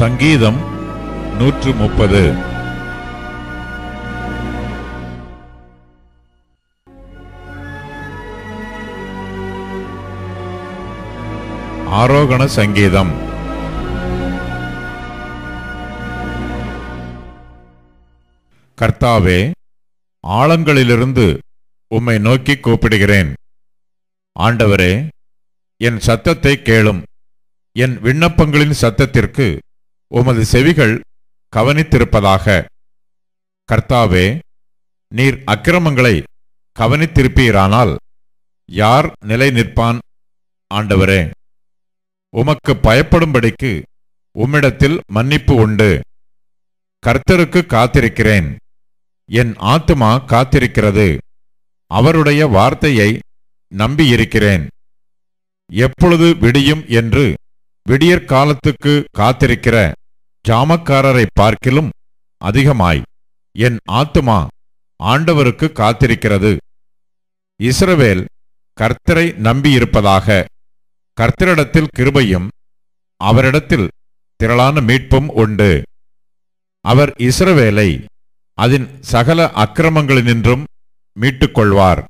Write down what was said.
சங்கீதம் 130. ஆரோகண சங்கீதம். கர்த்தாவே, ஆழங்களிலிருந்து உம்மை நோக்கி கூப்பிடுகிறேன். ஆண்டவரே, என் சத்தத்தை கேளும். என் விண்ணப்பங்களின் சத்தத்திற்கு உமது செவிகள் கவனித்திருப்பதாக. கர்த்தாவே, நீர் அக்கிரமங்களை கவனித்திருப்பீரானால் யார் நிலை நிற்பான்? ஆண்டவரே, உமக்கு பயப்படும்படிக்கு உம்மிடத்தில் மன்னிப்பு உண்டு. கர்த்தருக்கு காத்திருக்கிறேன். என் ஆத்துமா காத்திருக்கிறது. அவருடைய வார்த்தையை நம்பியிருக்கிறேன். எப்பொழுது விடியும் என்று விடியற்காலத்துக்கு காத்திருக்கிற ஜாமக்காரரை பார்க்கிலும் அதிகமாய் என் ஆத்துமா ஆண்டவருக்கு காத்திருக்கிறது. இஸ்ரவேல் கர்த்தரை நம்பியிருப்பதாக. கர்த்தரிடத்தில் கிருபையும் அவரிடத்தில் திரளான மீட்பும் உண்டு. அவர் இஸ்ரவேலை அதன் சகல அக்கிரமங்களினின்றும் மீட்டுக்கொள்வார்.